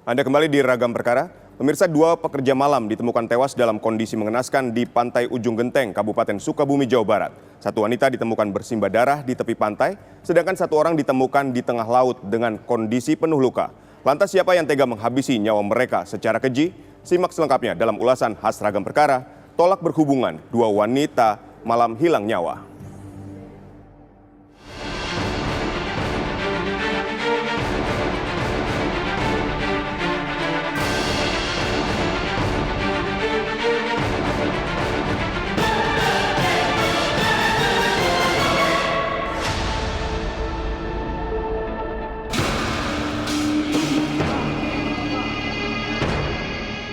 Anda kembali di Ragam Perkara. Pemirsa, 2 pekerja malam ditemukan tewas dalam kondisi mengenaskan di Pantai Ujung Genteng, Kabupaten Sukabumi, Jawa Barat. 1 wanita ditemukan bersimbah darah di tepi pantai, sedangkan 1 orang ditemukan di tengah laut dengan kondisi penuh luka. Lantas siapa yang tega menghabisi nyawa mereka secara keji? Simak selengkapnya dalam ulasan khas Ragam Perkara, tolak berhubungan 2 wanita malam hilang nyawa.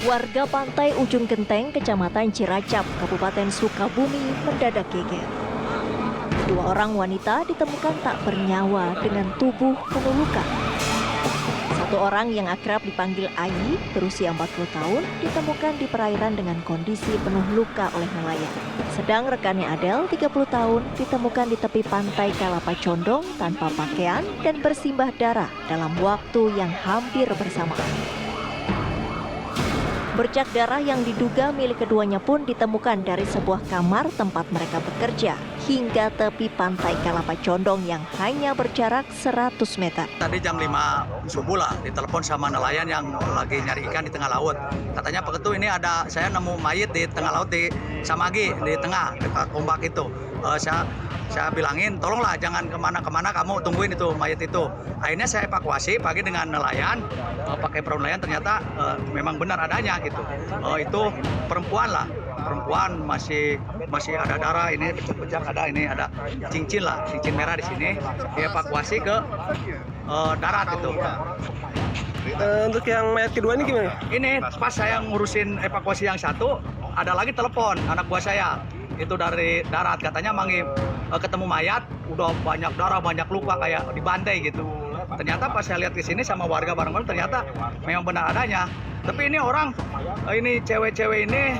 Warga Pantai Ujung Genteng, Kecamatan Ciracap, Kabupaten Sukabumi mendadak geger. 2 orang wanita ditemukan tak bernyawa dengan tubuh penuh luka. 1 orang yang akrab dipanggil Ayi, berusia 40 tahun, ditemukan di perairan dengan kondisi penuh luka oleh nelayan. Sedang rekannya Adel, 30 tahun, ditemukan di tepi pantai Kalapa Condong tanpa pakaian dan bersimbah darah dalam waktu yang hampir bersamaan. Bercak darah yang diduga milik keduanya pun ditemukan dari sebuah kamar tempat mereka bekerja hingga tepi pantai Kalapa Condong yang hanya berjarak 100 meter. Tadi jam 5 subuh lah ditelepon sama nelayan yang lagi nyari ikan di tengah laut. Katanya Pak Ketu, ini ada saya nemu mayit di tengah laut di Samagi, di tengah dekat ombak itu. Saya bilangin tolonglah jangan kemana-kemana, kamu tungguin itu mayit itu. Akhirnya saya evakuasi pagi dengan nelayan, pakai perahu nelayan, ternyata memang benar adanya gitu. Itu perempuan lah, perempuan masih ada darah, ini becak-becak ada, ini ada cincin lah, cincin merah di sini. Dievakuasi ke darat itu. Untuk yang mayat kedua ini gimana? Ini pas saya ngurusin evakuasi yang satu, ada lagi telepon anak buah saya. Itu dari darat, katanya ketemu mayat, udah banyak darah, banyak luka kayak dibantai gitu. Ternyata pas saya lihat di sini sama warga bareng-bareng, ternyata memang benar adanya. Tapi ini orang, ini cewek-cewek ini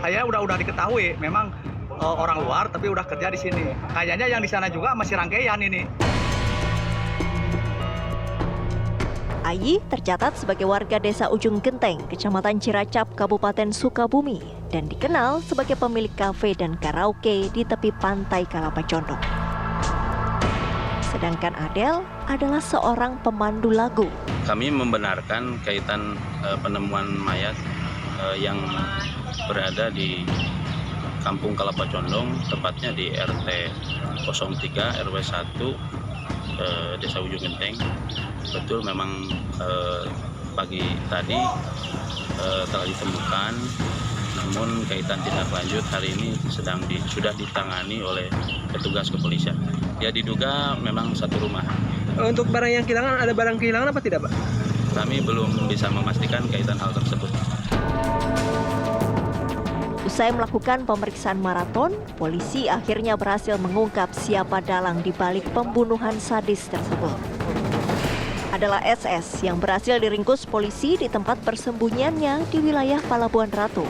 kayaknya udah diketahui, memang orang luar tapi udah kerja di sini. Kayaknya yang di sana juga masih rangkaian ini. Ayi tercatat sebagai warga desa Ujung Genteng, Kecamatan Ciracap, Kabupaten Sukabumi, dan dikenal sebagai pemilik kafe dan karaoke di tepi pantai Kalapa Condong. Sedangkan Adel adalah seorang pemandu lagu. Kami membenarkan kaitan penemuan mayat yang berada di Kampung Kalapa Condong, tepatnya di RT 03 RW 1 Desa Ujung Genteng. Betul, memang pagi tadi telah ditemukan, namun kaitan tindak lanjut hari ini sudah ditangani oleh petugas kepolisian. Ya, diduga memang satu rumah. Untuk barang yang kehilangan, ada barang kehilangan apa tidak, Pak? Kami belum bisa memastikan kaitan hal tersebut. Usai melakukan pemeriksaan maraton, polisi akhirnya berhasil mengungkap siapa dalang di balik pembunuhan sadis tersebut. Adalah SS yang berhasil diringkus polisi di tempat persembunyiannya di wilayah Palabuhan Ratu.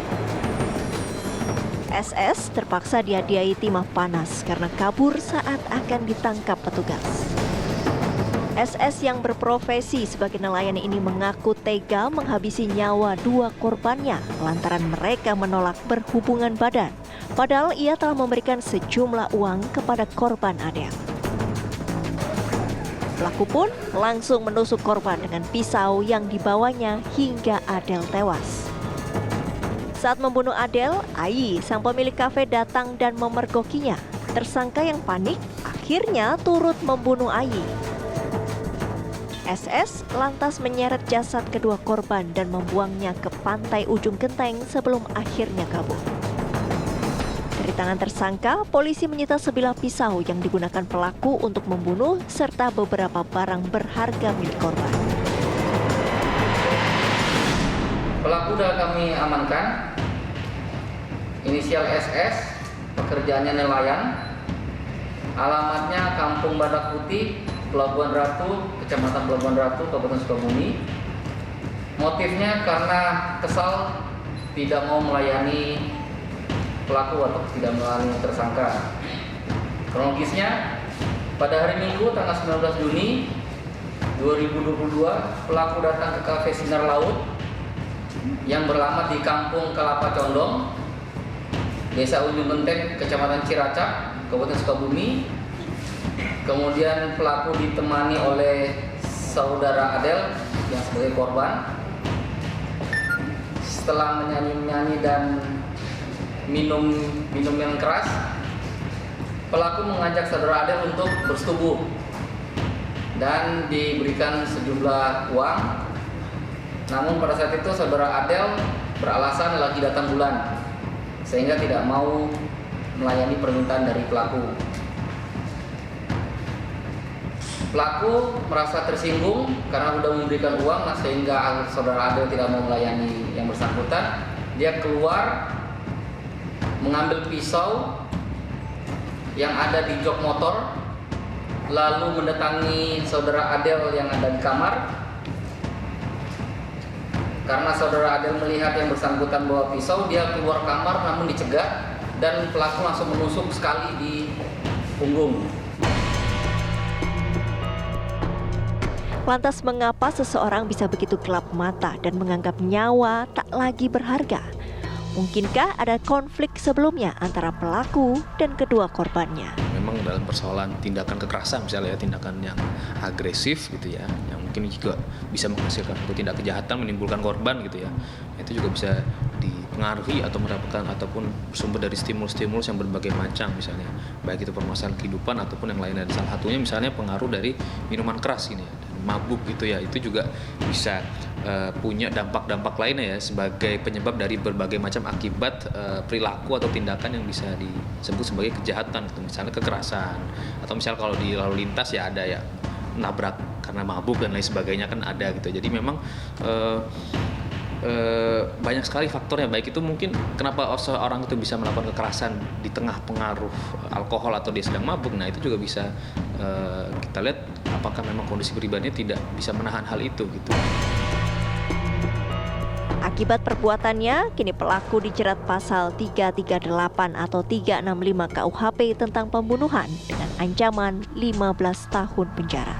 SS terpaksa dihadiahi timah panas karena kabur saat akan ditangkap petugas. SS yang berprofesi sebagai nelayan ini mengaku tega menghabisi nyawa 2 korbannya lantaran mereka menolak berhubungan badan. Padahal ia telah memberikan sejumlah uang kepada korban Adel. Pelaku pun langsung menusuk korban dengan pisau yang dibawanya hingga Adel tewas. Saat membunuh Adel, Ayi, sang pemilik kafe, datang dan memergokinya. Tersangka yang panik akhirnya turut membunuh Ayi. SS lantas menyeret jasad kedua korban dan membuangnya ke pantai Ujung Genteng sebelum akhirnya kabur. Dari tangan tersangka, polisi menyita sebilah pisau yang digunakan pelaku untuk membunuh serta beberapa barang berharga milik korban. Pelaku sudah kami amankan. Inisial SS, pekerjaannya nelayan. Alamatnya Kampung Badak Putih, Pelabuhan Ratu, Kecamatan Pelabuhan Ratu, Kabupaten Sukabumi. Motifnya karena kesal tidak mau melayani pelaku atau tidak melayani tersangka. Kronologisnya, pada hari Minggu tanggal 19 Juni 2022 pelaku datang ke kafe Sinar Laut yang beralamat di Kampung Kelapa Condong, Desa Ujung Genteng, Kecamatan Ciracap, Kabupaten Sukabumi. Kemudian pelaku ditemani oleh saudara Adel yang sebagai korban. Setelah menyanyi-nyanyi dan minum yang keras, pelaku mengajak saudara Adel untuk bersetubuh dan diberikan sejumlah uang. Namun pada saat itu saudara Adel beralasan lagi datang bulan sehingga tidak mau melayani permintaan dari pelaku. Pelaku merasa tersinggung karena sudah memberikan uang, sehingga saudara Adel tidak mau melayani yang bersangkutan. Dia keluar mengambil pisau yang ada di jok motor, lalu mendatangi saudara Adel yang ada di kamar. Karena saudara Adel melihat yang bersangkutan bawa pisau, dia keluar kamar namun dicegat dan pelaku langsung menusuk sekali di punggung. Lantas mengapa seseorang bisa begitu gelap mata dan menganggap nyawa tak lagi berharga? Mungkinkah ada konflik sebelumnya antara pelaku dan kedua korbannya? Memang dalam persoalan tindakan kekerasan misalnya, tindakan yang agresif gitu ya, yang mungkin juga bisa menghasilkan tindak kejahatan, menimbulkan korban gitu ya, itu juga bisa dipengaruhi atau mendapatkan ataupun bersumber dari stimulus-stimulus yang berbagai macam misalnya, baik itu permasalahan kehidupan ataupun yang lainnya. Salah satunya misalnya pengaruh dari minuman keras ini ya, mabuk gitu ya, itu juga bisa punya dampak-dampak lainnya ya, sebagai penyebab dari berbagai macam akibat perilaku atau tindakan yang bisa disebut sebagai kejahatan gitu. Misalnya kekerasan, atau misalnya kalau di lalu lintas ya ada ya nabrak karena mabuk dan lain sebagainya kan ada gitu. Jadi memang banyak sekali faktornya, baik itu mungkin kenapa seorang itu bisa melakukan kekerasan di tengah pengaruh alkohol atau dia sedang mabuk. Nah itu juga bisa kita lihat apakah memang kondisi pribadinya tidak bisa menahan hal itu gitu. Akibat perbuatannya, kini pelaku dijerat pasal 338 atau 365 KUHP tentang pembunuhan dengan ancaman 15 tahun penjara.